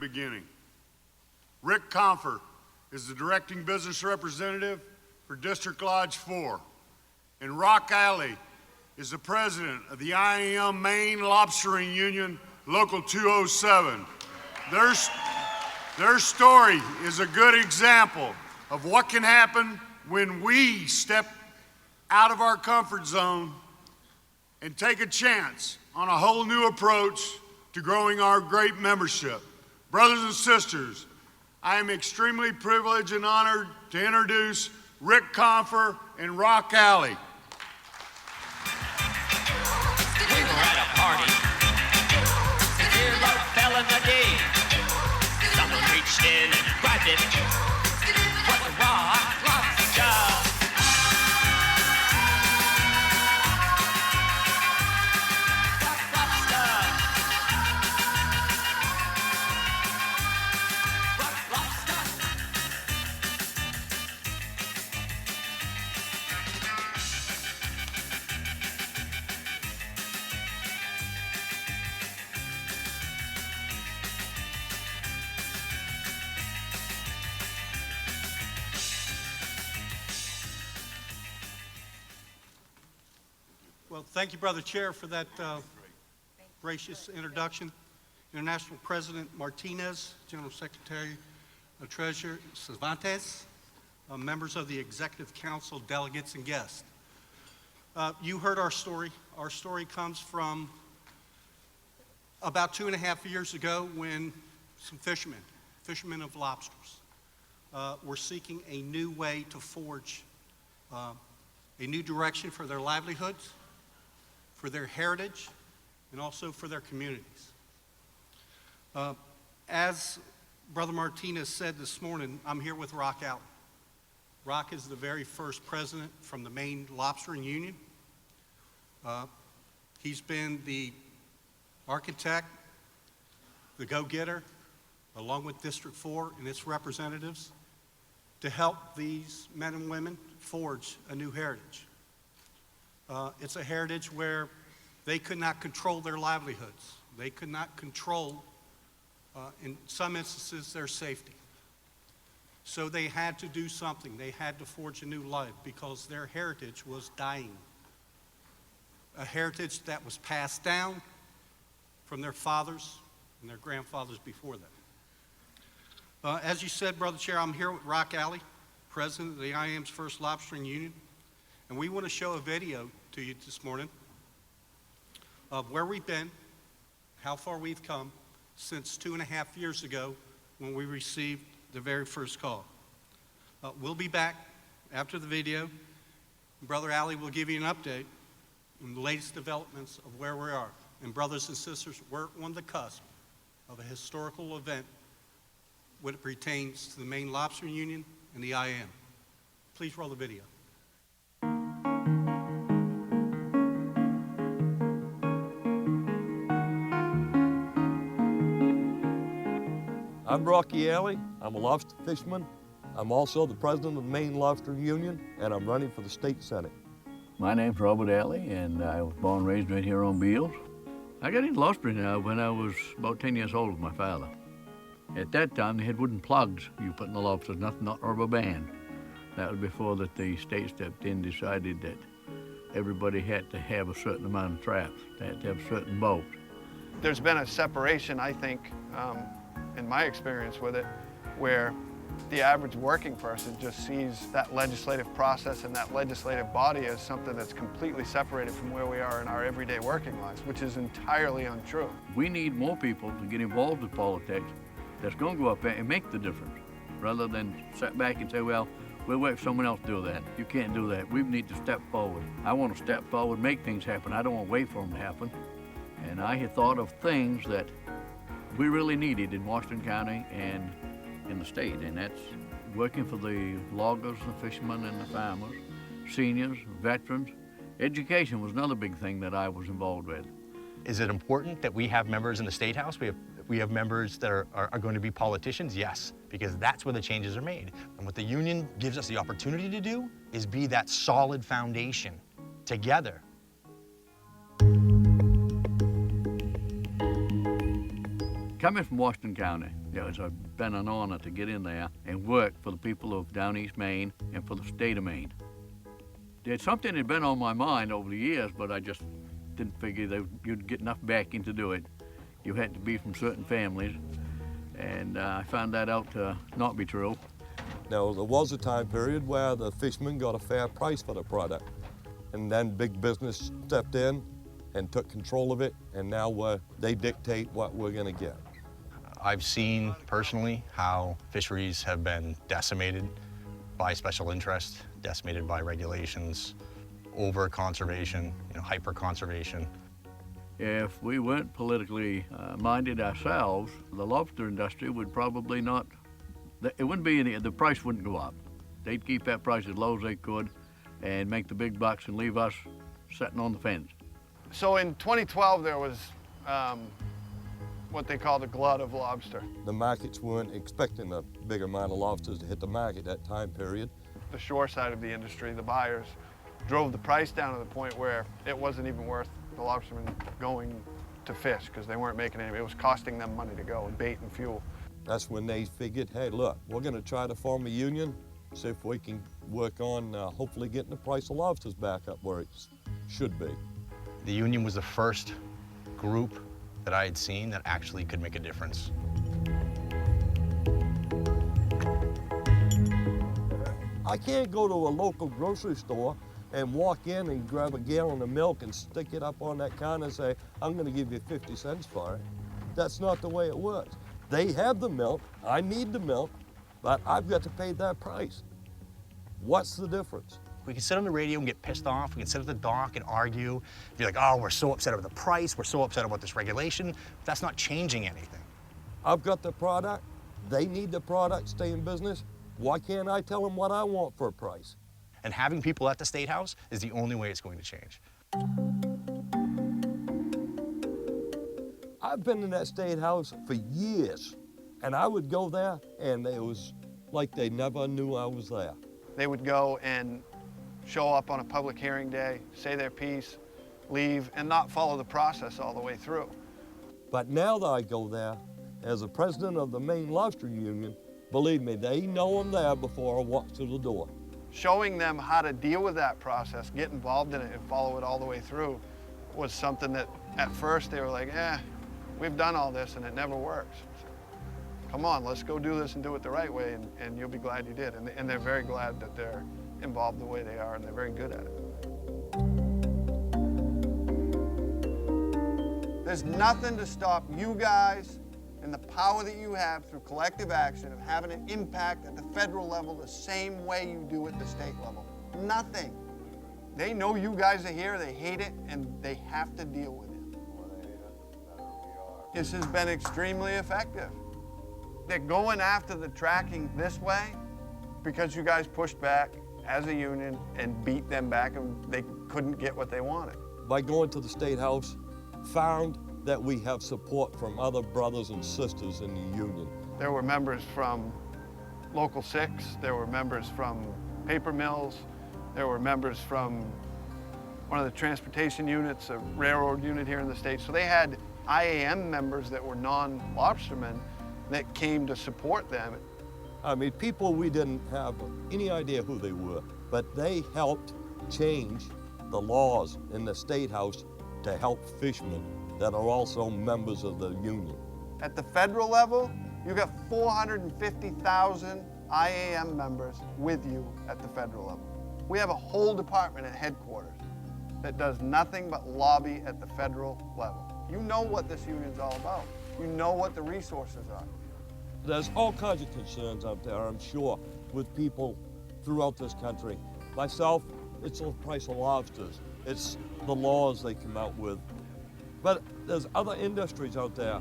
beginning. Rick Compher is the directing business representative for District Lodge 4, and Rock Alley is the president of the IAM Maine Lobstering Union, Local 207. Their story is a good example of what can happen when we step out of our comfort zone and take a chance on a whole new approach to growing our great membership. Brothers and sisters, I am extremely privileged and honored to introduce Rick Compher and Rock Alley. We were at a party. The hero fell in the deep. Someone reached in and grabbed it. What the rock star. Well, thank you, Brother Chair, for that gracious introduction. International President Martinez, General Secretary, Treasurer Cervantes, members of the Executive Council, delegates, and guests. You heard our story. Our story comes from about 2.5 years ago when some fishermen of lobsters, were seeking a new way to forge a new direction for their livelihoods, for their heritage, and also for their communities. As Brother Martinez said this morning, I'm here with Rock Alley. Rock is the very first president from the Maine Lobstering Union. He's been the architect, the go-getter, along with District 4 and its representatives, to help these men and women forge a new heritage. It's a heritage where they could not control their livelihoods. They could not control, in some instances, their safety. So they had to do something. They had to forge a new life because their heritage was dying. A heritage that was passed down from their fathers and their grandfathers before them. As you said, Brother Chair, I'm here with Rock Alley, president of the IAM's First Lobstering Union, and we want to show a video to you this morning of where we've been, how far we've come since 2.5 years ago when we received the very first call. We'll be back after the video. Brother Alley will give you an update on the latest developments of where we are. And brothers and sisters, we're on the cusp of a historical event when it pertains to the Maine Lobstering Union and the IAM. Please roll the video. I'm Rocky Alley. I'm a lobster fisherman. I'm also the president of the Maine Lobster Union, and I'm running for the state senate. My name's Robert Alley, and I was born and raised right here on Beals. I got into lobstering when I was about 10 years old with my father. At that time, they had wooden plugs you put in the lobsters, nothing, not rubber band. That was before that the state stepped in, decided that everybody had to have a certain amount of traps. They had to have certain boats. There's been a separation, I think, in my experience with it, where the average working person just sees that legislative process and that legislative body as something that's completely separated from where we are in our everyday working lives, which is entirely untrue. We need more people to get involved with politics that's going to go up there and make the difference, rather than sit back and say, well, we'll wait for someone else to do that. You can't do that. We need to step forward. I want to step forward, make things happen. I don't want to wait for them to happen. And I had thought of things that we really needed in Washington County and in the state, and that's working for the loggers, the fishermen, and the farmers, seniors, veterans. Education was another big thing that I was involved with. Is it important that we have members in the State House? We have members that are going to be politicians? Yes, because that's where the changes are made. And what the union gives us the opportunity to do is be that solid foundation together. Coming from Washington County, It's been an honor to get in there and work for the people of down East Maine and for the state of Maine. It's something that had been on my mind over the years, but I just didn't figure that you'd get enough backing to do it. You had to be from certain families, and I found that out to not be true. Now, there was a time period where the fishermen got a fair price for the product, and then big business stepped in and took control of it, and now they dictate what we're gonna get. I've seen personally how fisheries have been decimated by special interest, decimated by regulations, over conservation, hyper conservation. If we weren't politically minded ourselves, the lobster industry would probably not, it wouldn't be any, the price wouldn't go up. They'd keep that price as low as they could and make the big bucks and leave us sitting on the fence. So in 2012, there was what they called a glut of lobster. The markets weren't expecting a big amount of lobsters to hit the market that time period. The shore side of the industry, the buyers, drove the price down to the point where it wasn't even worth the lobstermen going to fish because they weren't making any. It was costing them money to go, and bait and fuel. That's when they figured, hey, look, we're gonna try to form a union, see if we can work on hopefully getting the price of lobsters back up where it should be. The union was the first group that I had seen that actually could make a difference. I can't go to a local grocery store and walk in and grab a gallon of milk and stick it up on that counter and say, I'm gonna give you 50 cents for it. That's not the way it works. They have the milk, I need the milk, but I've got to pay that price. What's the difference? We can sit on the radio and get pissed off. We can sit at the dock and argue. Be like, oh, we're so upset about the price. We're so upset about this regulation. That's not changing anything. I've got the product, they need the product, stay in business. Why can't I tell them what I want for a price? And having people at the State House is the only way it's going to change. I've been in that State House for years, and I would go there, and it was like they never knew I was there. They would go and show up on a public hearing day, say their piece, leave, and not follow the process all the way through. But now that I go there, as a president of the Maine Lobstering Union, believe me, they know I'm there before I walk through the door. Showing them how to deal with that process, get involved in it, and follow it all the way through was something that at first they were like, we've done all this and it never works. Come on, let's go do this and do it the right way, and you'll be glad you did. And they're very glad that they're involved the way they are, and they're very good at it. There's nothing to stop you guys and the power that you have through collective action of having an impact at the federal level the same way you do at the state level. Nothing. They know you guys are here, they hate it, and they have to deal with it. This has been extremely effective. They're going after the tracking this way because you guys pushed back as a union and beat them back, and they couldn't get what they wanted. By going to the State House, found that we have support from other brothers and sisters in the union. There were members from Local 6, there were members from paper mills, there were members from one of the transportation units, a railroad unit here in the state. So they had IAM members that were non-lobstermen that came to support them. I mean, people we didn't have any idea who they were, but they helped change the laws in the State House to help fishermen that are also members of the union. At the federal level, you got 450,000 IAM members with you at the federal level. We have a whole department at headquarters that does nothing but lobby at the federal level. You know what this union's all about. You know what the resources are. There's all kinds of concerns out there, I'm sure, with people throughout this country. Myself, it's the price of lobsters. It's the laws they come out with. But there's other industries out there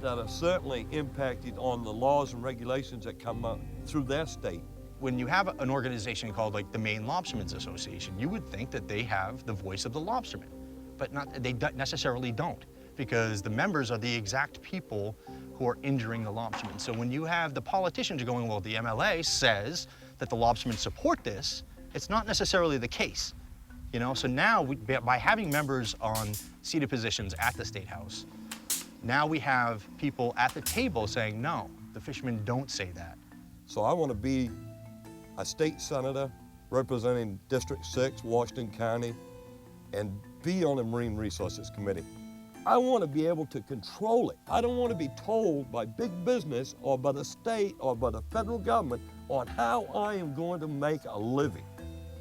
that are certainly impacted on the laws and regulations that come up through their state. When you have an organization called like the Maine Lobstermen's Association, you would think that they have the voice of the lobstermen, but they necessarily don't, because the members are the exact people who are injuring the lobstermen. So when you have the politicians going, well, the MLA says that the lobstermen support this, it's not necessarily the case. So now, by having members on seated positions at the State House, now we have people at the table saying, no, The fishermen don't say that. So I want to be a state senator representing District 6, Washington County, and be on the Marine Resources Committee. I want to be able to control it. I don't want to be told by big business or by the state or by the federal government on how I am going to make a living.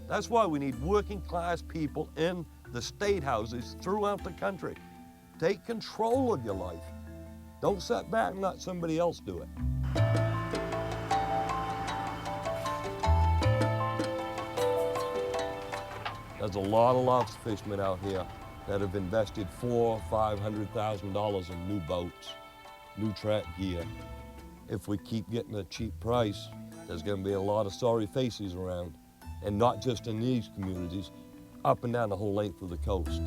That's why we need working class people in the state houses throughout the country. Take control of your life. Don't sit back and let somebody else do it. There's a lot of lobster fishermen out here that have invested $400,000 or $500,000 in new boats, new track gear. If we keep getting a cheap price, there's going to be a lot of sorry faces around, and not just in these communities, up and down the whole length of the coast.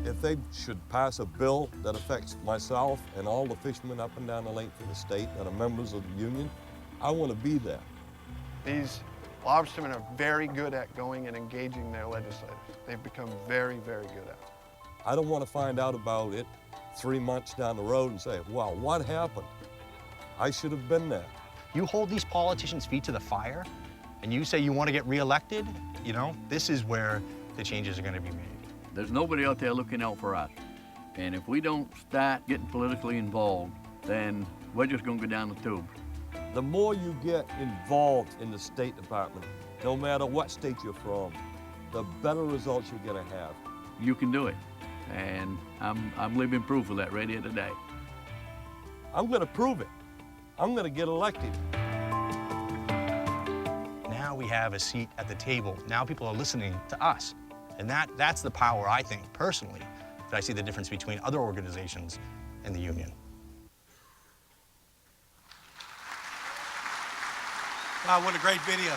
If they should pass a bill that affects myself and all the fishermen up and down the length of the state that are members of the union, I want to be there. These lobstermen are very good at going and engaging their legislators. They've become very, very good at it. I don't want to find out about it 3 months down the road and say, well, what happened? I should have been there. You hold these politicians' feet to the fire, and you say you want to get reelected, you know, this is where the changes are going to be made. There's nobody out there looking out for us. And if we don't start getting politically involved, then we're just going to go down the tube. The more you get involved in the State Department, no matter what state you're from, the better results you're going to have. You can do it. And I'm living proof of that right here today. I'm going to prove it. I'm going to get elected. Now we have a seat at the table. Now people are listening to us. And that's the power, I think, personally, that I see the difference between other organizations and the union. Wow, what a great video.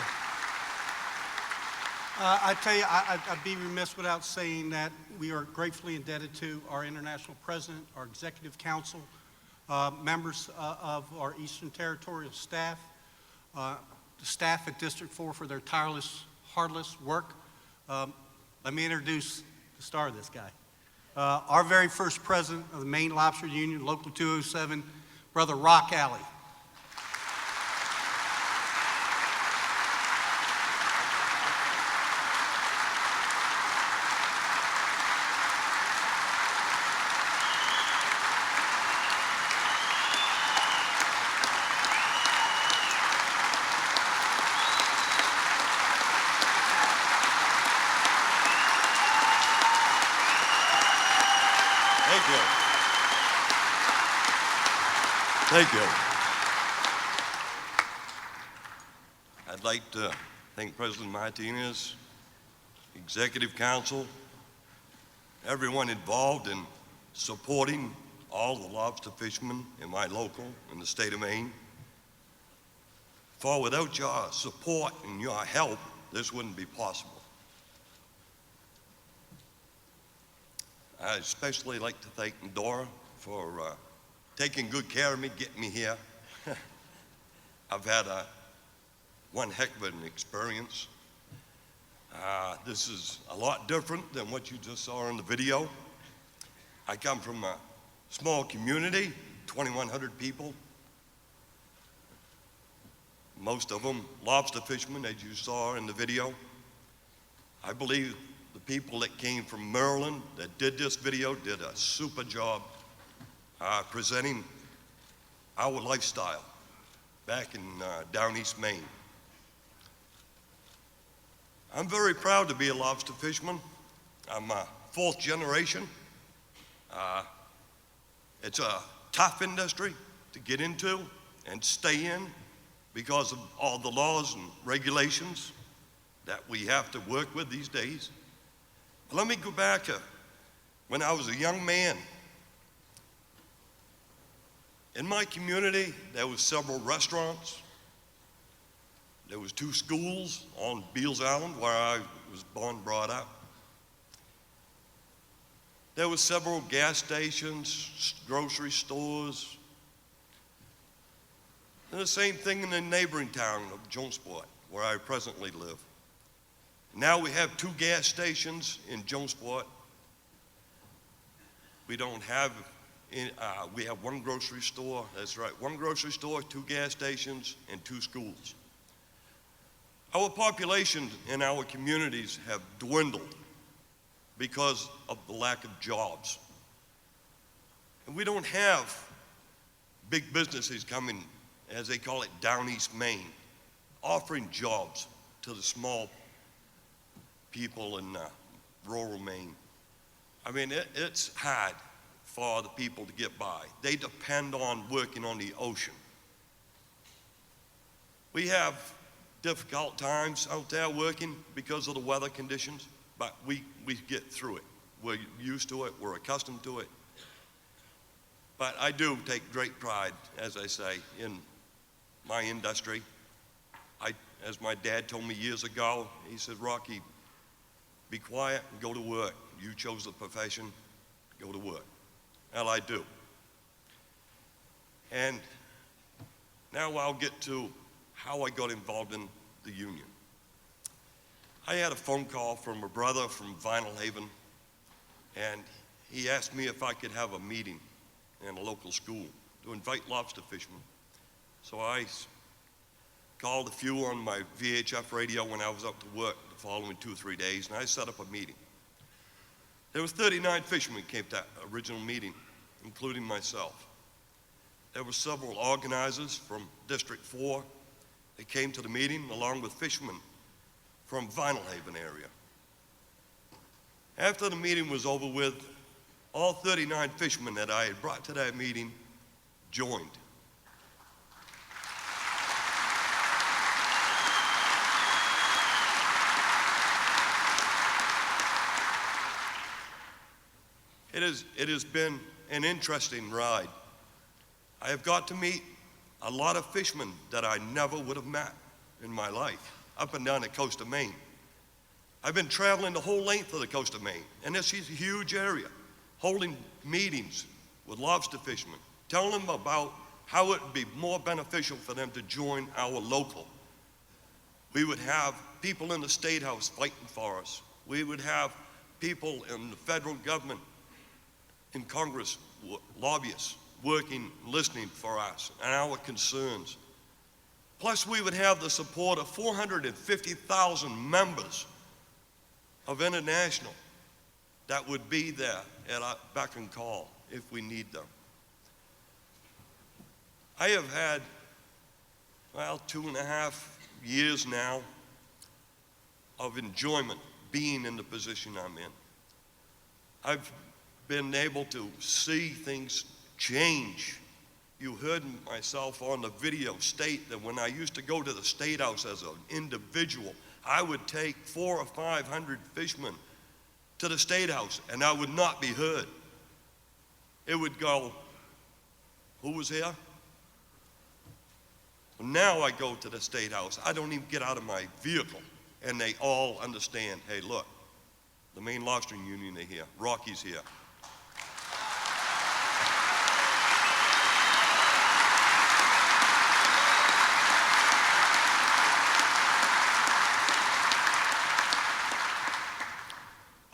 I tell you, I'd be remiss without saying that we are gratefully indebted to our international president, our executive council, members of our Eastern Territorial staff, the staff at District 4 for their tireless, heartless work. Let me introduce the star of this guy. Our very first president of the Maine Lobster Union, Local 207, Brother Rock Alley. Thank you. I'd like to thank President Martinez, Executive Council, everyone involved in supporting all the lobster fishermen in my local, in the state of Maine. For without your support and your help, this wouldn't be possible. I'd especially like to thank Dora for taking good care of me, getting me here. I've had one heck of an experience. This is a lot different than what you just saw in the video. I come from a small community, 2,100 people. Most of them lobster fishermen, as you saw in the video. I believe the people that came from Maryland that did this video did a super job presenting our lifestyle back in down East Maine. I'm very proud to be a lobster fisherman. I'm a fourth generation. It's a tough industry to get into and stay in because of all the laws and regulations that we have to work with these days. But let me go back to when I was a young man. In my community, there was several restaurants. There was 2 schools on Beals Island where I was born and brought up. There were several gas stations, grocery stores. And the same thing in the neighboring town of Jonesport, where I presently live. Now we have 2 gas stations in Jonesport. We don't have, we have one grocery store, that's right, one grocery store, 2 gas stations, and 2 schools. Our populations in our communities have dwindled because of the lack of jobs. And we don't have big businesses coming, as they call it, down East Maine, offering jobs to the small people in rural Maine. I mean, it's hard for the people to get by. They depend on working on the ocean. We have difficult times out there working because of the weather conditions, but we get through it. We're used to it, we're accustomed to it. But I do take great pride, as I say, in my industry. As my dad told me years ago, he said, Rocky, be quiet and go to work. You chose the profession, go to work. Well, I do. And now I'll get to how I got involved in the union. I had a phone call from a brother from Vinyl Haven, and he asked me if I could have a meeting in a local school to invite lobster fishermen. So I called a few on my VHF radio when I was up to work the following 2 or 3 days, and I set up a meeting. There was 39 fishermen came to that original meeting, including myself. There were several organizers from District 4 that came to the meeting, along with fishermen from Vinyl Haven area. After the meeting was over with, all 39 fishermen that I had brought to that meeting joined. It has been an interesting ride. I have got to meet a lot of fishermen that I never would have met in my life, up and down the coast of Maine. I've been traveling the whole length of the coast of Maine, and this is a huge area, holding meetings with lobster fishermen, telling them about how it would be more beneficial for them to join our local. We would have people in the State House fighting for us. We would have people in the federal government, in Congress, lobbyists, working, listening for us and our concerns. Plus, we would have the support of 450,000 members of International that would be there at our beck and call if we need them. I have had, 2.5 years now of enjoyment being in the position I'm in. I've been able to see things change. You heard myself on the video state that when I used to go to the State House as an individual, I would take 400 or 500 fishermen to the State House and I would not be heard. It would go, who was here? Now I go to the State House, I don't even get out of my vehicle and they all understand, hey look, the Maine Lobstering Union are here, Rocky's here.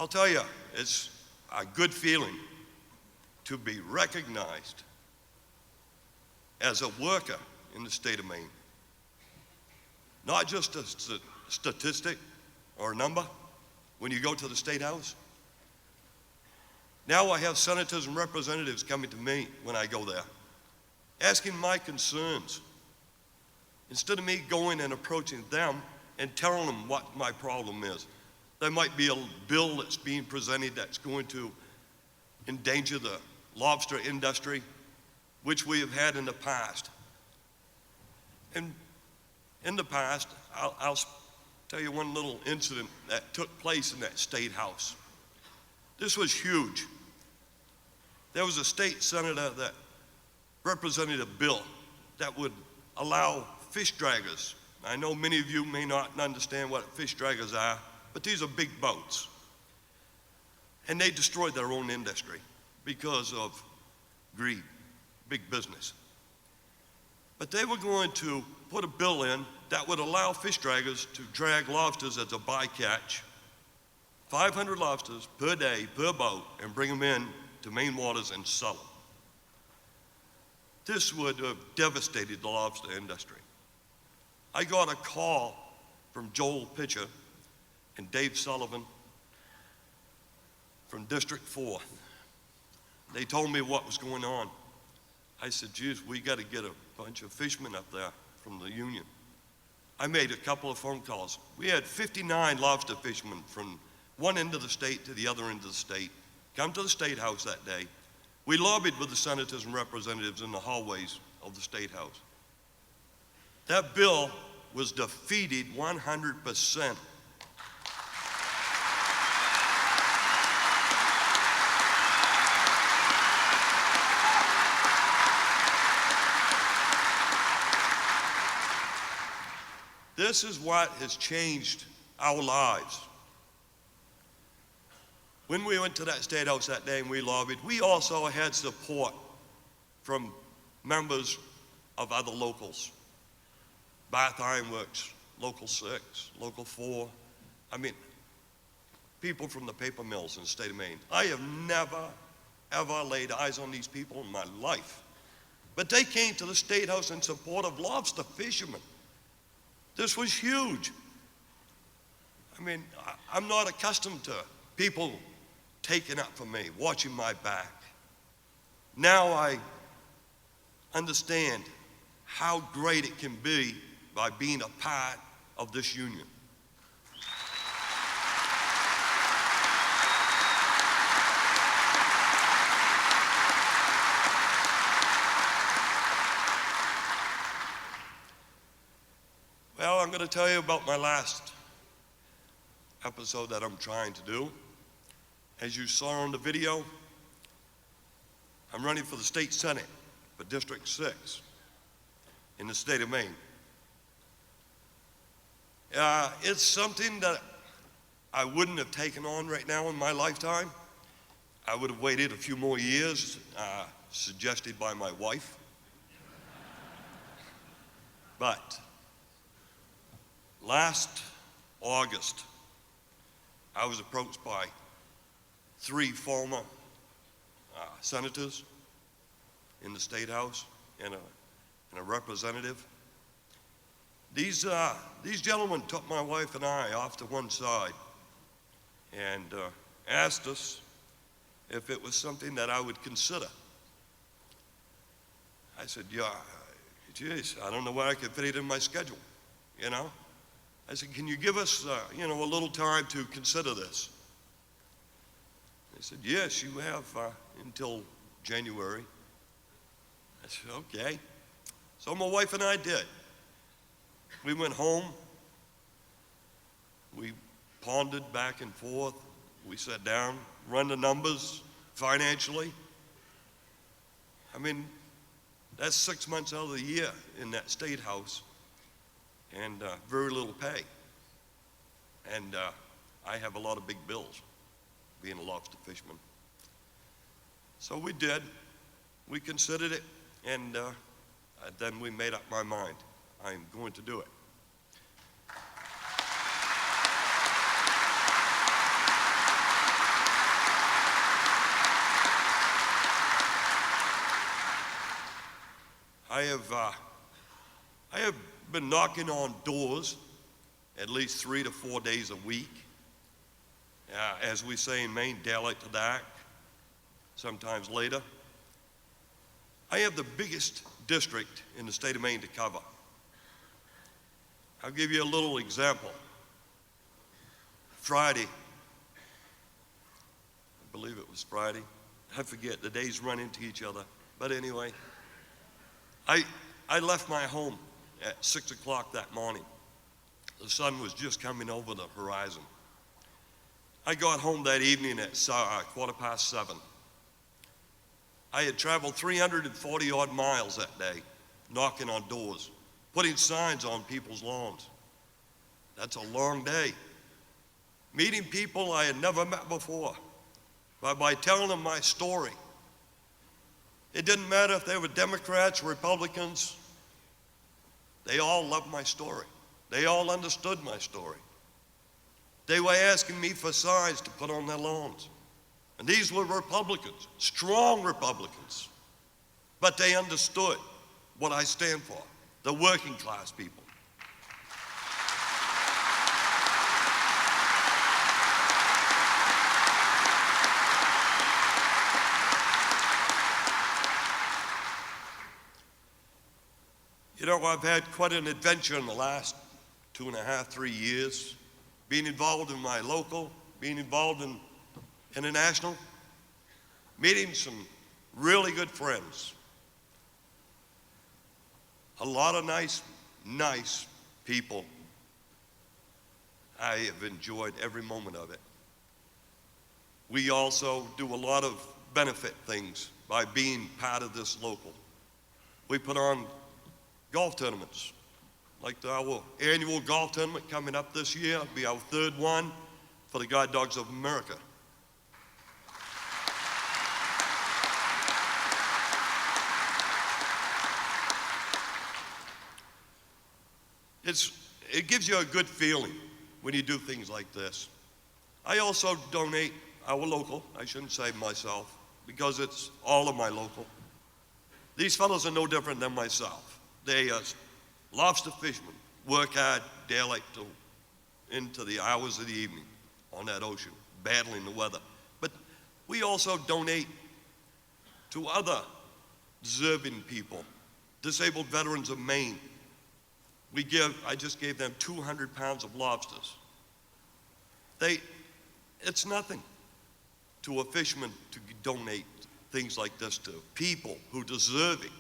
I'll tell you, it's a good feeling to be recognized as a worker in the state of Maine. Not just a statistic or a number when you go to the State House. Now I have senators and representatives coming to me when I go there, asking my concerns. Instead of me going and approaching them and telling them what my problem is. There might be a bill that's being presented that's going to endanger the lobster industry, which we have had in the past. And in the past, I'll tell you one little incident that took place in that State House. This was huge. There was a state senator that represented a bill that would allow fish draggers. I know many of you may not understand what fish draggers are, but these are big boats. And they destroyed their own industry because of greed, big business. But they were going to put a bill in that would allow fish draggers to drag lobsters as a bycatch, 500 lobsters per day, per boat, and bring them in to Maine waters and sell them. This would have devastated the lobster industry. I got a call from Joel Pitcher and Dave Sullivan from District 4. They told me what was going on. I said, geez, we got to get a bunch of fishermen up there from the union. I made a couple of phone calls. We had 59 lobster fishermen from one end of the state to the other end of the state come to the State House that day. We lobbied with the senators and representatives in the hallways of the State House. That bill was defeated 100%. This is what has changed our lives. When we went to that State House that day and we lobbied, we also had support from members of other locals. Bath Iron Works, Local 6, Local 4. I mean, people from the paper mills in the state of Maine. I have never, ever laid eyes on these people in my life. But they came to the State House in support of lobster fishermen. This was huge. I mean, I'm not accustomed to people taking up for me, watching my back. Now I understand how great it can be by being a part of this union. Well, I'm going to tell you about my last episode that I'm trying to do. As you saw in the video, I'm running for the state senate for District 6 in the state of Maine. It's something that I wouldn't have taken on right now in my lifetime. I would have waited a few more years, suggested by my wife. But last August, I was approached by 3 former senators in the State House and a representative. These gentlemen took my wife and I off to one side and asked us if it was something that I would consider. I said, yeah, geez, I don't know where I could fit it in my schedule, you know? I said, can you give us, a little time to consider this? They said, yes, you have until January. I said, okay. So my wife and I did. We went home. We pondered back and forth. We sat down, run the numbers financially. I mean, that's 6 months out of the year in that State House and very little pay. And I have a lot of big bills being a lobster fisherman. So we did. We considered it, and then we made up my mind. I'm going to do it. I have been knocking on doors at least 3 to 4 days a week. As we say in Maine, daylight to dark, sometimes later. I have the biggest district in the state of Maine to cover. I'll give you a little example. Friday, I believe it was Friday. I forget, the days run into each other. But anyway, I left my home at 6 o'clock that morning. The sun was just coming over the horizon. I got home that evening at 7:15. I had traveled 340 odd miles that day, knocking on doors, putting signs on people's lawns. That's a long day. Meeting people I had never met before, but by telling them my story. It didn't matter if they were Democrats, Republicans, they all loved my story. They all understood my story. They were asking me for signs to put on their lawns And these were Republicans, strong Republicans. But they understood what I stand for, the working class people. You know, I've had quite an adventure in the last 2.5, 3 years, being involved in my local, being involved in international, meeting some really good friends. A lot of nice people. I have enjoyed every moment of it. We also do a lot of benefit things by being part of this local. We put on golf tournaments, like our annual golf tournament coming up this year. It'll be our third one for the Guide Dogs of America. It gives you a good feeling when you do things like this. I also donate our local, I shouldn't say myself, because it's all of my local. These fellows are no different than myself. They are lobster fishermen, work hard daylight into the hours of the evening on that ocean, battling the weather. But we also donate to other deserving people, disabled veterans of Maine. I just gave them 200 pounds of lobsters. It's nothing to a fisherman to donate things like this to people who deserve it,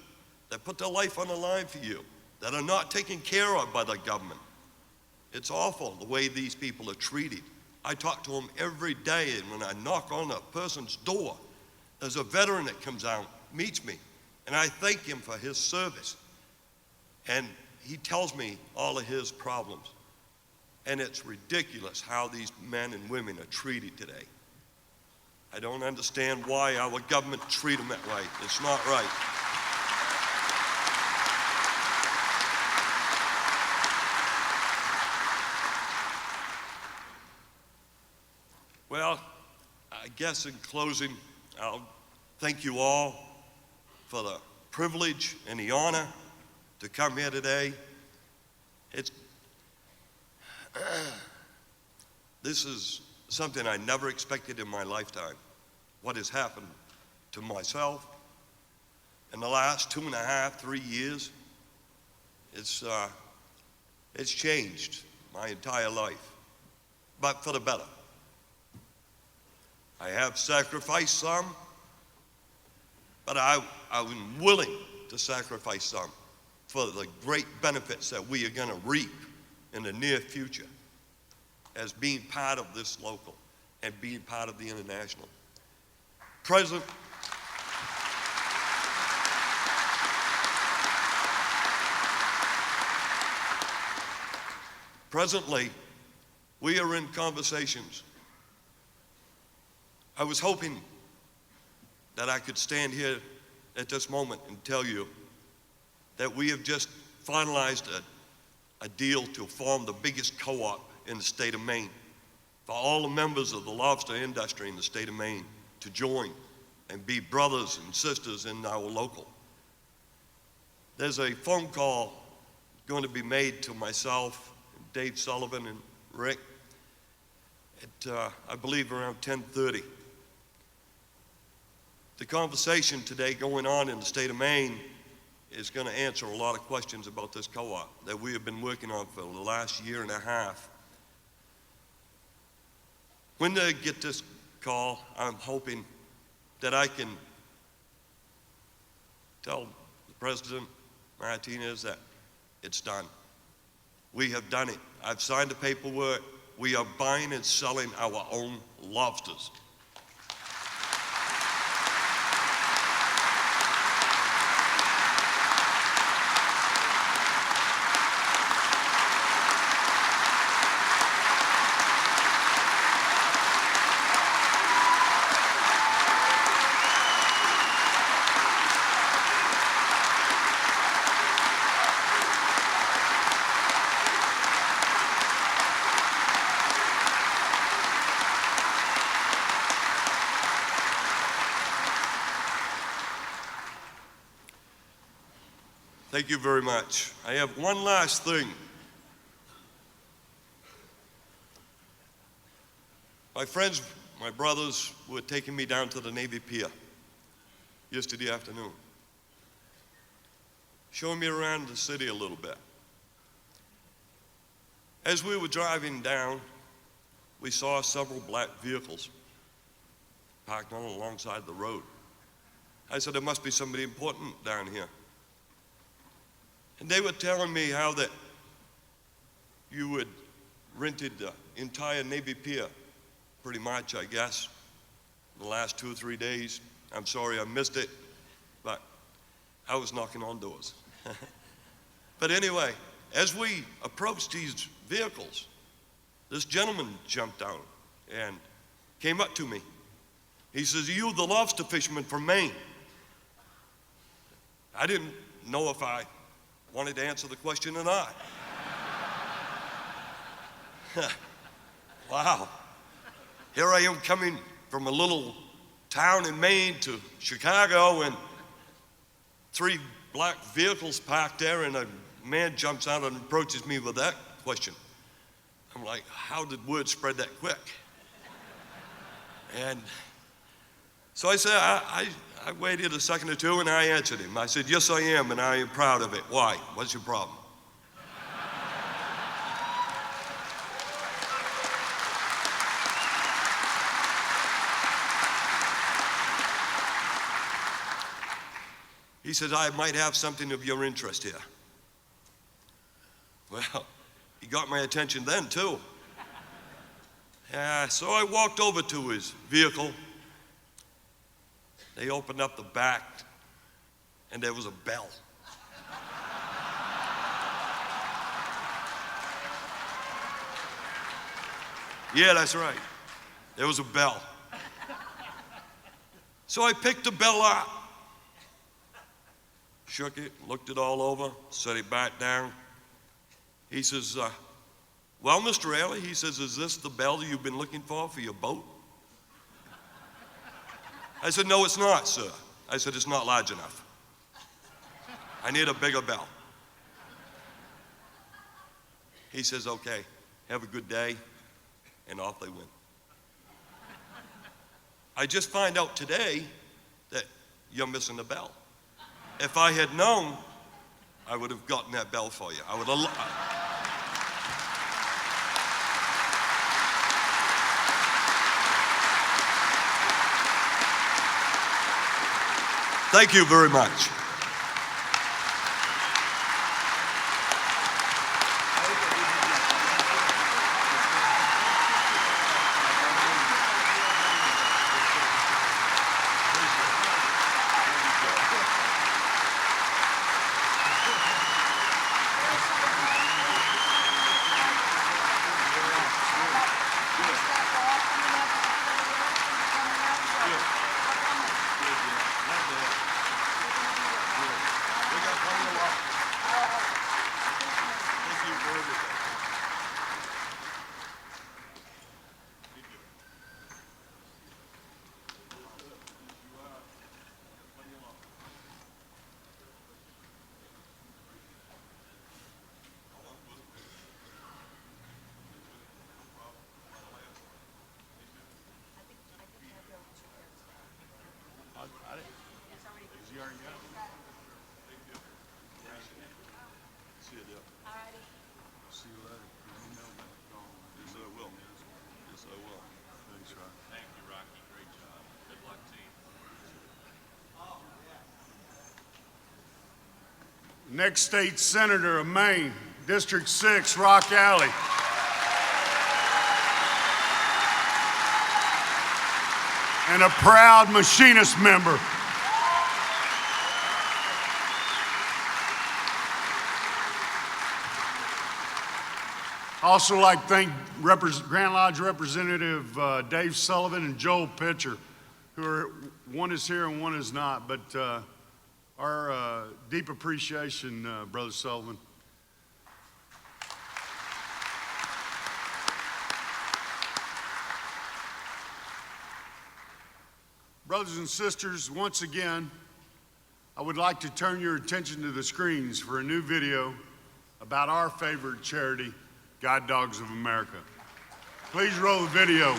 that put their life on the line for you, that are not taken care of by the government. It's awful the way these people are treated. I talk to them every day, and when I knock on a person's door, there's a veteran that comes out, meets me, and I thank him for his service. And he tells me all of his problems. And it's ridiculous how these men and women are treated today. I don't understand why our government treat them that way. It's not right. Well, I guess in closing, I'll thank you all for the privilege and the honor to come here today. This is something I never expected in my lifetime. What has happened to myself in the last 2.5, 3 years, it's changed my entire life, but for the better. I have sacrificed some, but I'm willing to sacrifice some for the great benefits that we are going to reap in the near future as being part of this local and being part of the international. Presently, we are in conversations. I was hoping that I could stand here at this moment and tell you that we have just finalized a deal to form the biggest co-op in the state of Maine for all the members of the lobster industry in the state of Maine to join and be brothers and sisters in our local. There's a phone call going to be made to myself, Dave Sullivan, and Rick at, I believe, around 10:30. The conversation today going on in the state of Maine is going to answer a lot of questions about this co-op that we have been working on for the last 1.5 years. When they get this call, I'm hoping that I can tell the President Martinez that it's done. We have done it. I've signed the paperwork. We are buying and selling our own lobsters. Thank you very much. I have one last thing. My friends, my brothers were taking me down to the Navy Pier yesterday afternoon, showing me around the city a little bit. As we were driving down, we saw several black vehicles parked on alongside the road. I said, there must be somebody important down here. And they were telling me how that you had rented the entire Navy Pier, pretty much, I guess, in the last 2 or 3 days. I'm sorry I missed it, but I was knocking on doors. But anyway, as we approached these vehicles, this gentleman jumped out and came up to me. He says, "Are you the lobster fisherman from Maine?" I didn't know if I wanted to answer the question or not. Wow. Here I am coming from a little town in Maine to Chicago, and 3 black vehicles parked there, and a man jumps out and approaches me with that question. I'm like, how did word spread that quick? And so I said, I waited a second or two, and I answered him. I said, yes, I am, and I am proud of it. Why? What's your problem? He says, I might have something of your interest here. Well, he got my attention then, too. So I walked over to his vehicle. They opened up the back, and there was a bell. Yeah, that's right. There was a bell. So I picked the bell up, shook it, looked it all over, set it back down. He says, well, Mr. Alley, he says, is this the bell you've been looking for your boat? I said, no, it's not, sir. I said, it's not large enough. I need a bigger bell. He says, okay, have a good day, and off they went. I just find out today that you're missing the bell. If I had known, I would have gotten that bell for you. I would have. Thank you very much. Next state senator of Maine, District 6, Rock Alley. And a proud machinist member. Also like to thank Grand Lodge Representative Dave Sullivan and Joel Pitcher, who are, one is here and one is not, but our deep appreciation, Brother Sullivan. Brothers and sisters, once again, I would like to turn your attention to the screens for a new video about our favorite charity, Guide Dogs of America. Please roll the video.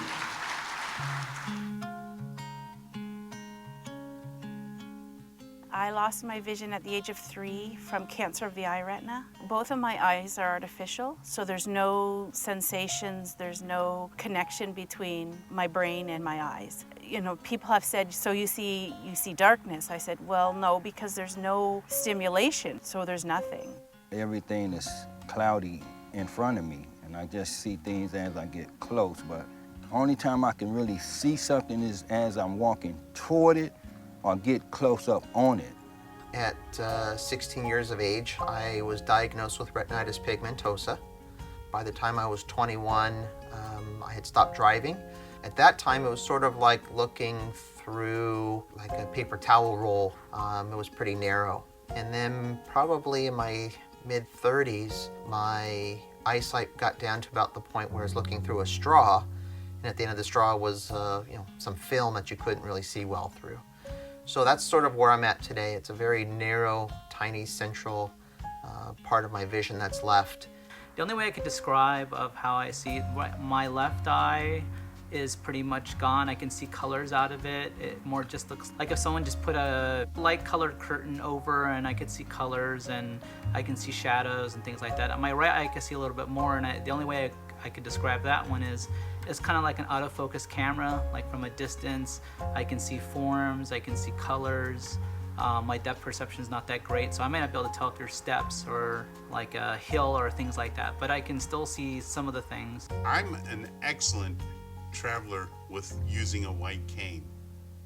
I lost my vision at the age of 3 from cancer of the eye retina. Both of my eyes are artificial, so there's no sensations, there's no connection between my brain and my eyes. You know, people have said, so you see darkness. I said, well, no, because there's no stimulation, so there's nothing. Everything is cloudy in front of me, and I just see things as I get close, but the only time I can really see something is as I'm walking toward it or get close up on it. At 16 years of age, I was diagnosed with retinitis pigmentosa. By the time I was 21, I had stopped driving. At that time, it was sort of like looking through like a paper towel roll. It was pretty narrow. And then probably in my mid-30s, my eyesight got down to about the point where I was looking through a straw, and at the end of the straw was some film that you couldn't really see well through. So that's sort of where I'm at today. It's a very narrow, tiny, central part of my vision that's left. The only way I could describe of how I see it, my left eye is pretty much gone. I can see colors out of it. It more just looks like if someone just put a light colored curtain over and I could see colors and I can see shadows and things like that. On my right eye I can see a little bit more, and the only way I could describe that one is it's kind of like an autofocus camera. Like from a distance, I can see forms, I can see colors. My depth perception is not that great, so I may not be able to tell if there's steps or like a hill or things like that, but I can still see some of the things. I'm an excellent traveler with using a white cane,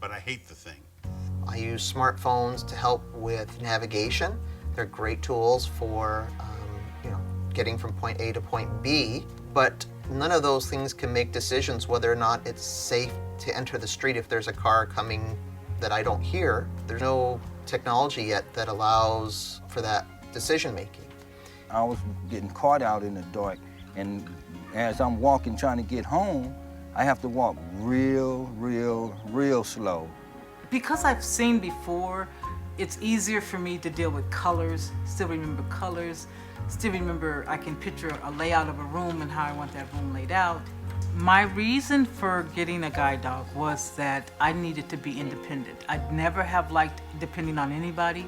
but I hate the thing. I use smartphones to help with navigation. They're great tools for getting from point A to point B, but none of those things can make decisions whether or not it's safe to enter the street if there's a car coming that I don't hear. There's no technology yet that allows for that decision making. I was getting caught out in the dark, and as I'm walking trying to get home, I have to walk real slow. Because I've seen before, it's easier for me to deal with colors, still remember colors, still remember I can picture a layout of a room and how I want that room laid out. My reason for getting a guide dog was that I needed to be independent. I'd never have liked depending on anybody,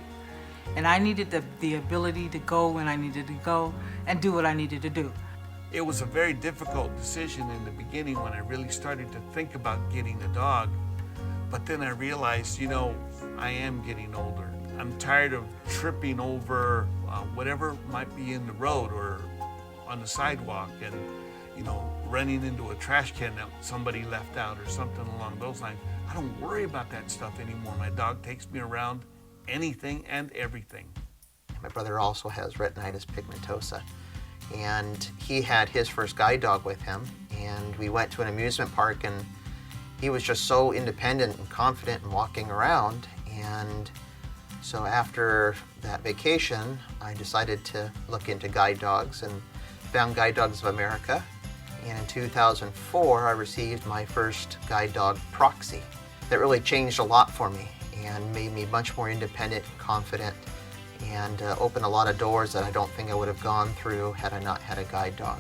and I needed the ability to go when I needed to go and do what I needed to do. It was a very difficult decision in the beginning when I really started to think about getting a dog. But then I realized, I am getting older. I'm tired of tripping over whatever might be in the road or on the sidewalk and, running into a trash can that somebody left out or something along those lines. I don't worry about that stuff anymore. My dog takes me around anything and everything. My brother also has retinitis pigmentosa, and he had his first guide dog with him, and we went to an amusement park, and he was just so independent and confident and walking around. And so after that vacation, I decided to look into guide dogs and found Guide Dogs of America. And in 2004, I received my first guide dog, Proxy. That really changed a lot for me and made me much more independent and confident, and opened a lot of doors that I don't think I would have gone through had I not had a guide dog.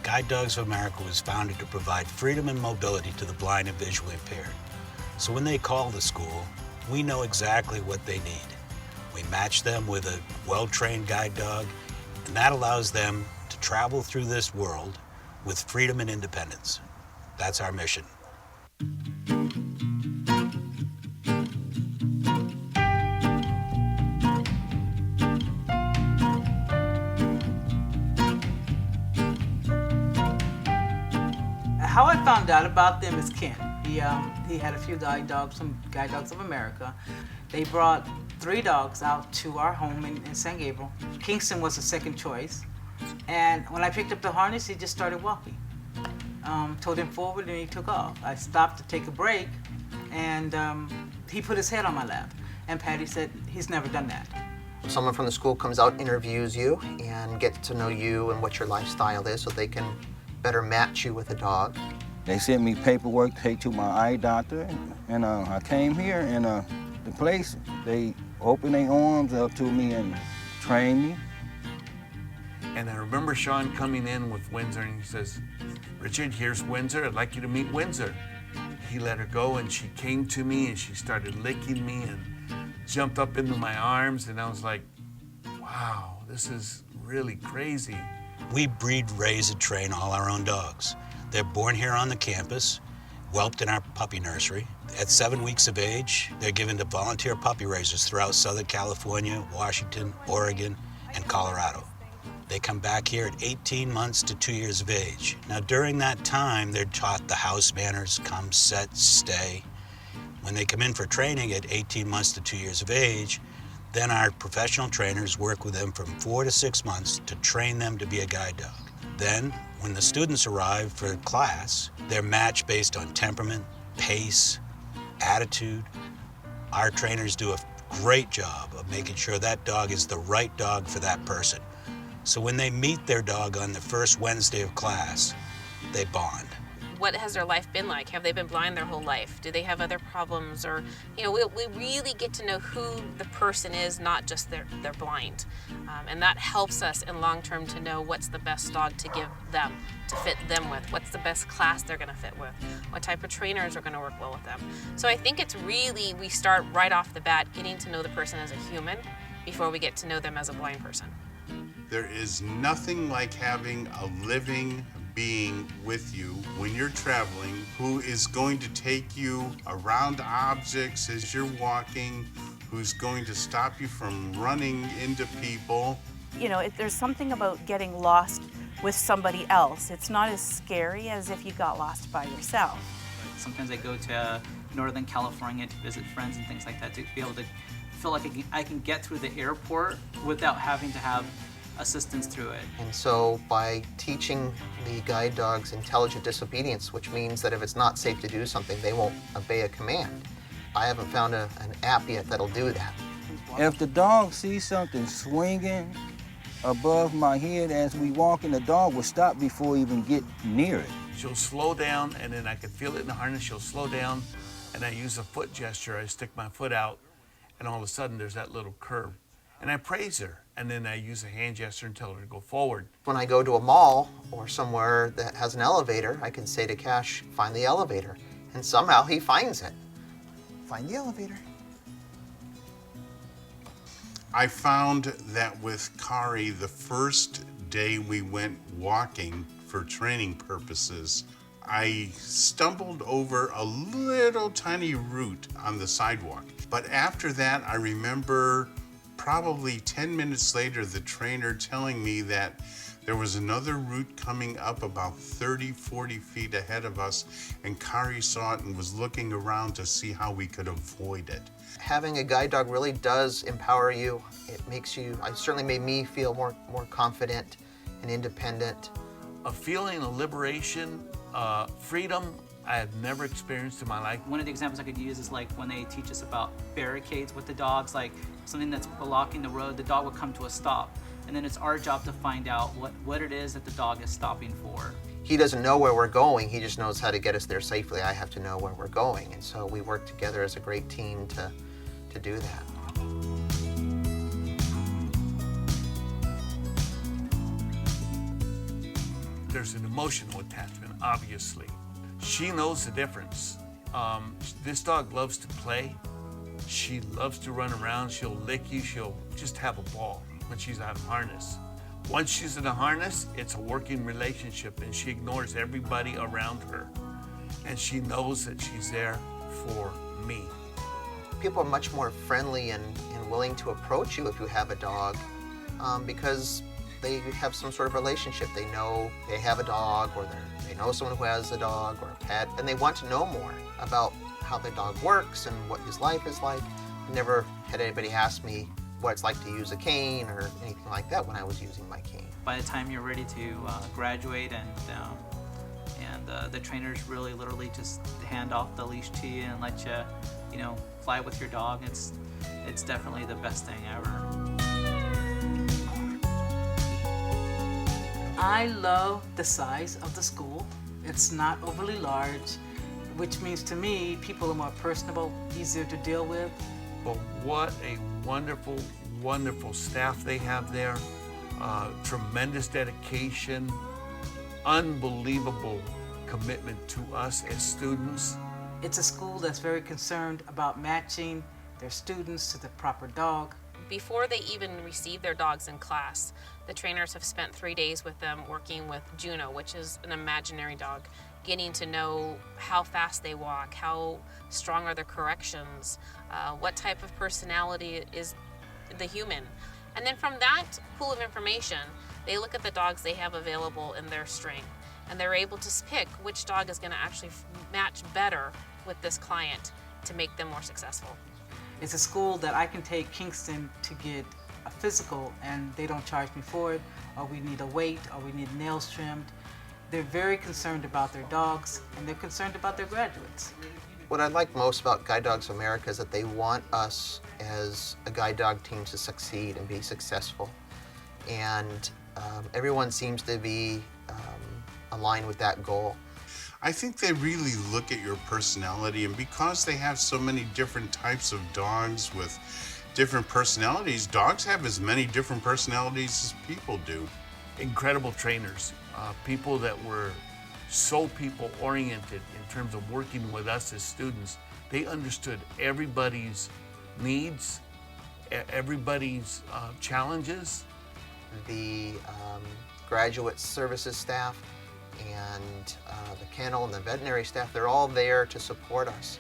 Guide Dogs of America was founded to provide freedom and mobility to the blind and visually impaired. So when they call the school, we know exactly what they need. We match them with a well-trained guide dog, and that allows them to travel through this world with freedom and independence. That's our mission. How I found out about them is Ken. He had a few guide dogs from Guide Dogs of America. They brought 3 dogs out to our home in San Gabriel. Kingston was the second choice. And when I picked up the harness, he just started walking. Told him forward and he took off. I stopped to take a break, and he put his head on my lap. And Patty said he's never done that. Someone from the school comes out, interviews you, and gets to know you and what your lifestyle is so they can better match you with a dog. They sent me paperwork to take to my eye doctor, and I came here, and the place, they open their arms up to me and train me. And I remember Sean coming in with Windsor and he says, "Richard, here's Windsor. I'd like you to meet Windsor." He let her go and she came to me and she started licking me and jumped up into my arms, and I was like, wow, this is really crazy. We breed, raise, and train all our own dogs. They're born here on the campus, whelped in our puppy nursery. At 7 weeks of age, they're given to volunteer puppy raisers throughout Southern California, Washington, Oregon, and Colorado. They come back here at 18 months to 2 years of age. Now, during that time, they're taught the house manners, come, sit, stay. When they come in for training at 18 months to 2 years of age, then our professional trainers work with them from 4 to 6 months to train them to be a guide dog. Then, when the students arrive for class, they're matched based on temperament, pace, attitude. Our trainers do a great job of making sure that dog is the right dog for that person. So when they meet their dog on the first Wednesday of class, they bond. What has their life been like? Have they been blind their whole life? Do they have other problems? Or, you know, we really get to know who the person is, not just they're blind. And that helps us in long term to know what's the best dog to give them, to fit them with, what's the best class they're gonna fit with, what type of trainers are gonna work well with them. So I think it's really, we start right off the bat getting to know the person as a human before we get to know them as a blind person. There is nothing like having a living being with you when you're traveling who is going to take you around objects as you're walking, who's going to stop you from running into people. You know, there's something about getting lost with somebody else. It's not as scary as if you got lost by yourself. Sometimes I go to Northern California to visit friends and things like that to be able to feel like I can get through the airport without having to have assistance through it. And so by teaching the guide dogs intelligent disobedience, which means that if it's not safe to do something, they won't obey a command. I haven't found an app yet that'll do that. If the dog sees something swinging above my head as we walking, the dog will stop before we even get near it. She'll slow down, and then I can feel it in the harness. She'll slow down, and I use a foot gesture. I stick my foot out, and all of a sudden there's that little curve. And I praise her, and then I use a hand gesture and tell her to go forward. When I go to a mall or somewhere that has an elevator, I can say to Cash, find the elevator. And somehow he finds it. Find the elevator. I found that with Kari, the first day we went walking for training purposes, I stumbled over a little tiny root on the sidewalk. But after that, I remember probably 10 minutes later, the trainer telling me that there was another route coming up about 30, 40 feet ahead of us, and Kari saw it and was looking around to see how we could avoid it. Having a guide dog really does empower you. It makes you, it certainly made me feel more confident and independent. A feeling of liberation, freedom, I have never experienced in my life. One of the examples I could use is like when they teach us about barricades with the dogs, like something that's blocking the road, the dog will come to a stop. And then it's our job to find out what it is that the dog is stopping for. He doesn't know where we're going, he just knows how to get us there safely. I have to know where we're going. And so we work together as a great team to do that. There's an emotional attachment, obviously. She knows the difference. This dog loves to play. She loves to run around. She'll lick you. She'll just have a ball when she's out of harness. Once she's in a harness, it's a working relationship, and she ignores everybody around her. And she knows that she's there for me. People are much more friendly and willing to approach you if you have a dog because they have some sort of relationship. They know they have a dog, or they know someone who has a dog or a pet, and they want to know more about how the dog works and what his life is like. I never had anybody ask me what it's like to use a cane or anything like that when I was using my cane. By the time you're ready to graduate and the trainers really literally just hand off the leash to you and let you, fly with your dog, it's definitely the best thing ever. I love the size of the school. It's not overly large, which means to me people are more personable, easier to deal with. but what a wonderful, wonderful staff they have there. Tremendous dedication, unbelievable commitment to us as students. It's a school that's very concerned about matching their students to the proper dog. Before they even receive their dogs in class, the trainers have spent 3 days with them working with Juno, which is an imaginary dog, getting to know how fast they walk, how strong are their corrections, what type of personality is the human. And then from that pool of information, they look at the dogs they have available in their string, and they're able to pick which dog is going to actually match better with this client to make them more successful. It's a school that I can take Kingston to get a physical and they don't charge me for it, or we need a weight, or we need nails trimmed. They're very concerned about their dogs, and they're concerned about their graduates. What I like most about Guide Dogs of America is that they want us as a guide dog team to succeed and be successful. And everyone seems to be aligned with that goal. I think they really look at your personality, and because they have so many different types of dogs with different personalities, dogs have as many different personalities as people do. Incredible trainers, people that were so people-oriented in terms of working with us as students. They understood everybody's needs, everybody's challenges. The graduate services staff and the kennel and the veterinary staff, they're all there to support us,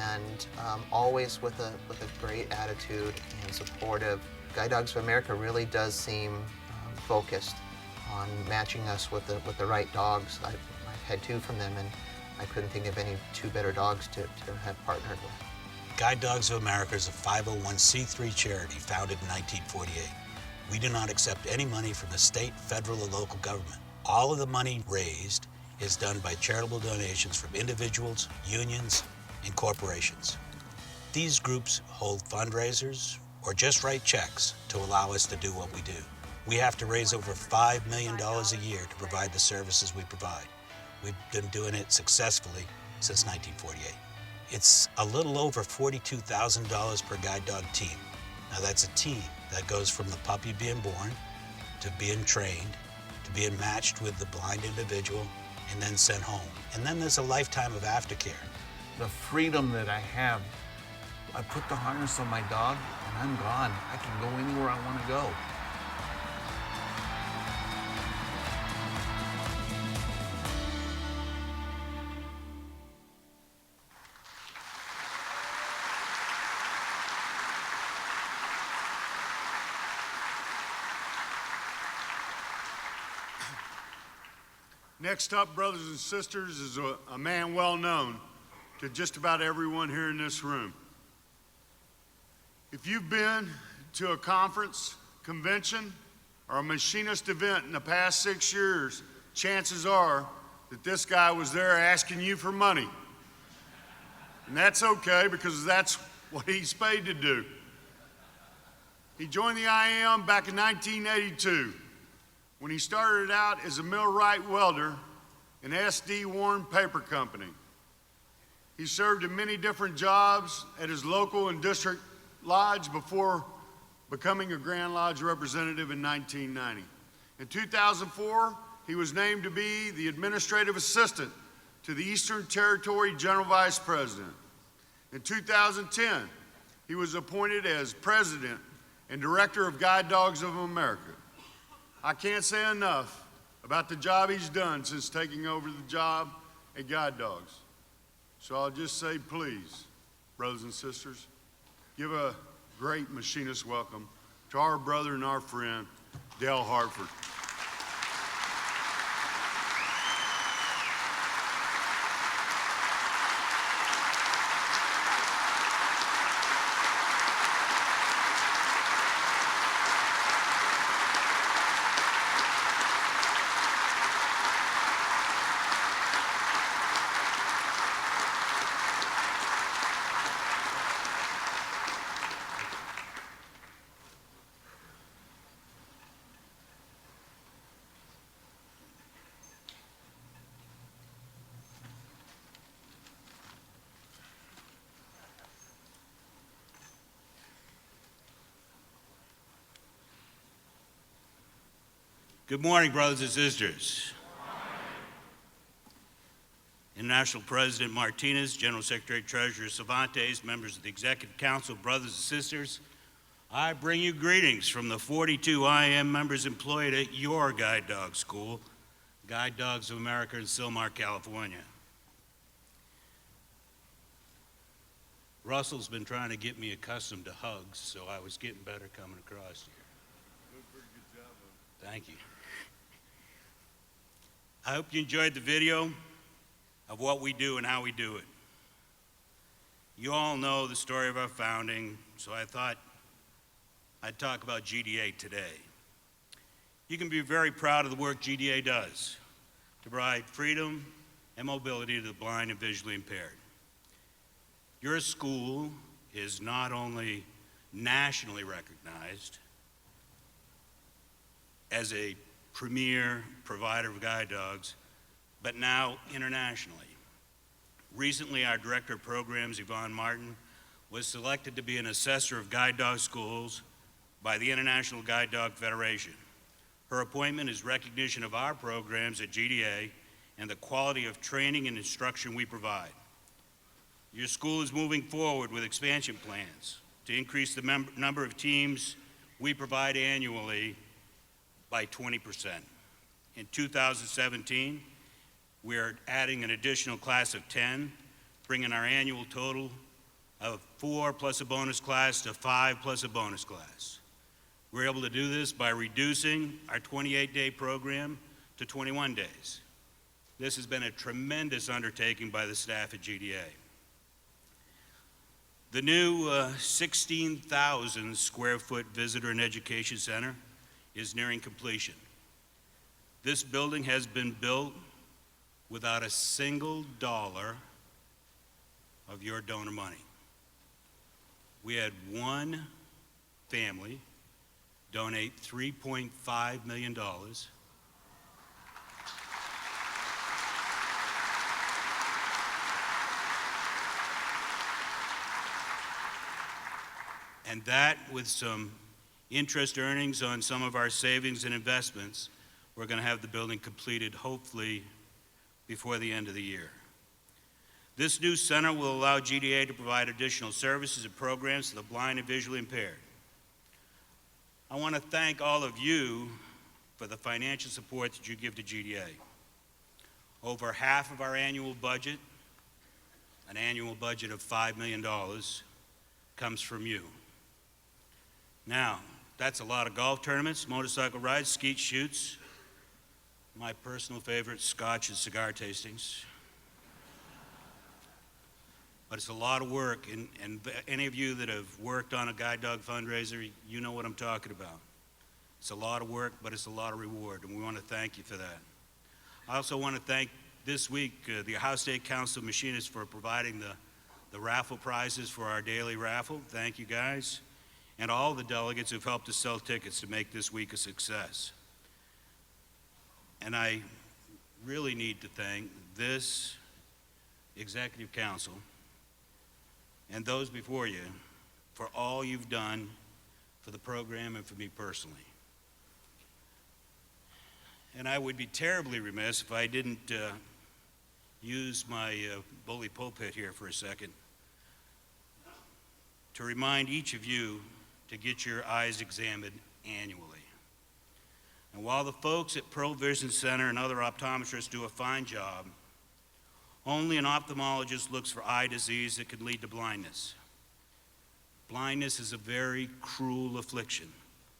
and always with a great attitude and supportive. Guide Dogs of America really does seem focused on matching us with the right dogs. I've had 2 from them, and I couldn't think of any 2 better dogs to have partnered with. Guide Dogs of America is a 501c3 charity founded in 1948. We do not accept any money from the state, federal, or local government. All of the money raised is done by charitable donations from individuals, unions, and corporations. These groups hold fundraisers or just write checks to allow us to do what we do. We have to raise over $5 million a year to provide the services we provide. We've been doing it successfully since 1948. It's a little over $42,000 per guide dog team. Now that's a team that goes from the puppy being born to being trained, to being matched with the blind individual, and then sent home. And then there's a lifetime of aftercare. The freedom that I have, I put the harness on my dog and I'm gone. I can go anywhere I want to go. Next up, brothers and sisters, is a man well known to just about everyone here in this room. If you've been to a conference, convention, or a machinist event in the past 6 years, chances are that this guy was there asking you for money. And that's okay, because that's what he's paid to do. He joined the IAM back in 1982. When he started out as a millwright welder in S.D. Warren Paper Company. He served in many different jobs at his local and district lodge before becoming a Grand Lodge representative in 1990. In 2004, he was named to be the administrative assistant to the Eastern Territory General Vice President. In 2010, he was appointed as president and director of Guide Dogs of America. I can't say enough about the job he's done since taking over the job at Guide Dogs. So I'll just say, please, brothers and sisters, give a great machinist welcome to our brother and our friend, Dale Hartford. Good morning, brothers and sisters. International President Martinez, General Secretary Treasurer Cervantes, members of the Executive Council, brothers and sisters, I bring you greetings from the 42 IAM members employed at your guide dog school, Guide Dogs of America in Sylmar, California. Russell's been trying to get me accustomed to hugs, so I was getting better coming across here. Good job. Thank you. I hope you enjoyed the video of what we do and how we do it. You all know the story of our founding, so I thought I'd talk about GDA today. You can be very proud of the work GDA does to provide freedom and mobility to the blind and visually impaired. Your school is not only nationally recognized as a premier provider of guide dogs, but now internationally. Recently, our Director of Programs, Yvonne Martin, was selected to be an assessor of guide dog schools by the International Guide Dog Federation. Her appointment is recognition of our programs at GDA and the quality of training and instruction we provide. Your school is moving forward with expansion plans to increase the number of teams we provide annually by 20%. In 2017, we are adding an additional class of 10, bringing our annual total of 4 plus a bonus class to 5 plus a bonus class. We're able to do this by reducing our 28-day program to 21 days. This has been a tremendous undertaking by the staff at GDA. The new 16,000 square foot visitor and education center is nearing completion. This building has been built without a single dollar of your donor money. We had one family donate $3.5 million. And that, with some interest earnings on some of our savings and investments, we're going to have the building completed hopefully before the end of the year. This new center will allow GDA to provide additional services and programs to the blind and visually impaired. I want to thank all of you for the financial support that you give to GDA. Over half of our annual budget, an annual budget of $5 million, comes from you. Now, that's a lot of golf tournaments, motorcycle rides, skeet shoots, my personal favorite, scotch and cigar tastings. But it's a lot of work, and any of you that have worked on a guide dog fundraiser, you know what I'm talking about. It's a lot of work, but it's a lot of reward, and we want to thank you for that. I also want to thank this week the Ohio State Council of Machinists for providing the raffle prizes for our daily raffle. Thank you guys. And all the delegates who've helped us sell tickets to make this week a success. And I really need to thank this Executive Council and those before you for all you've done for the program and for me personally. And I would be terribly remiss if I didn't use my bully pulpit here for a second to remind each of you to get your eyes examined annually. And while the folks at Pearl Vision Center and other optometrists do a fine job, only an ophthalmologist looks for eye disease that can lead to blindness. Blindness is a very cruel affliction,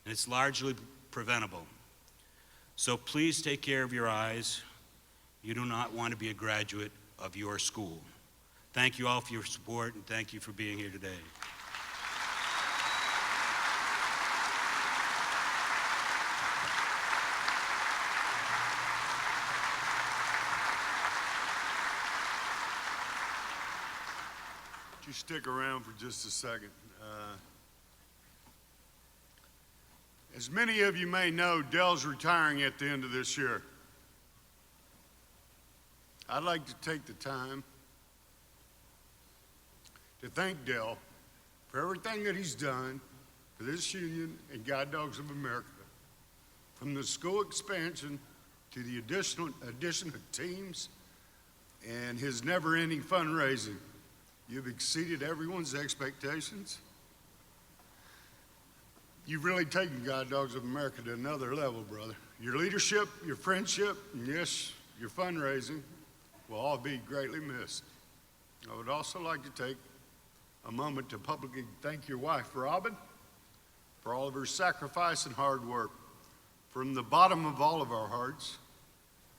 and it's largely preventable. So please take care of your eyes. You do not want to be a graduate of your school. Thank you all for your support, and thank you for being here today. You stick around for just a second. As many of you may know, Dell's retiring at the end of this year. I'd like to take the time to thank Dell for everything that he's done for this union and Guide Dogs of America From the school expansion to the addition of teams and his never-ending fundraising, you've exceeded everyone's expectations. You've really taken Guide Dogs of America to another level, brother. Your leadership, your friendship, and yes, your fundraising will all be greatly missed. I would also like to take a moment to publicly thank your wife, Robin, for all of her sacrifice and hard work. From the bottom of all of our hearts,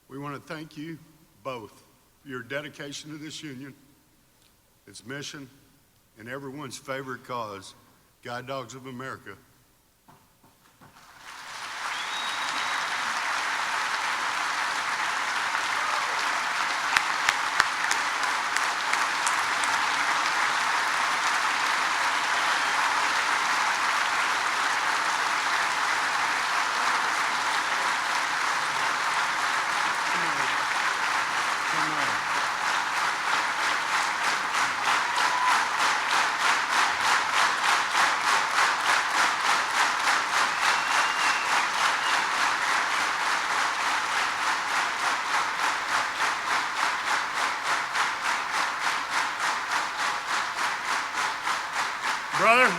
we want to thank you both for your dedication to this union, its mission, and everyone's favorite cause, Guide Dogs of America. Brother,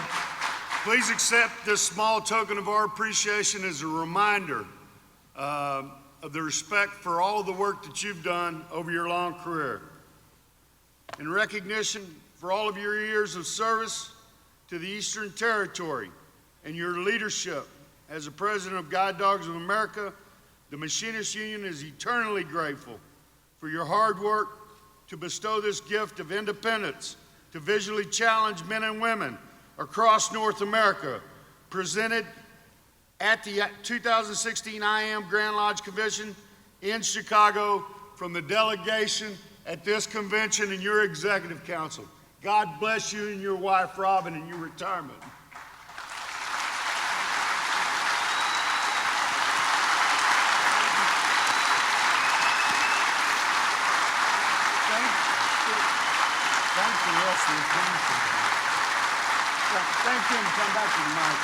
please accept this small token of our appreciation as a reminder of the respect for all of the work that you've done over your long career. In recognition for all of your years of service to the Eastern Territory and your leadership as the president of Guide Dogs of America, the Machinists Union is eternally grateful for your hard work to bestow this gift of independence to visually challenged men and women across North America, presented at the 2016 IAM Grand Lodge Convention in Chicago from the delegation at this convention and your executive council. God bless you and your wife, Robin, in your retirement. Thanks for listening. Thank you, and come back to the mic.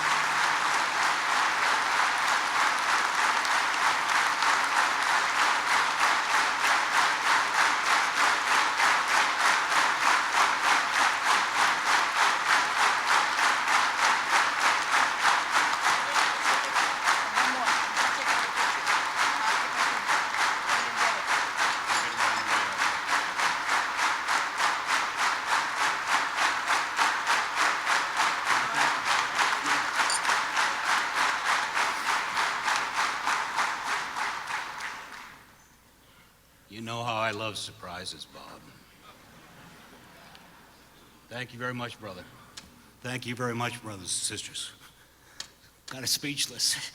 You know how I love surprises, Bob. Thank you very much, brother. Thank you very much, brothers and sisters. Kind of speechless.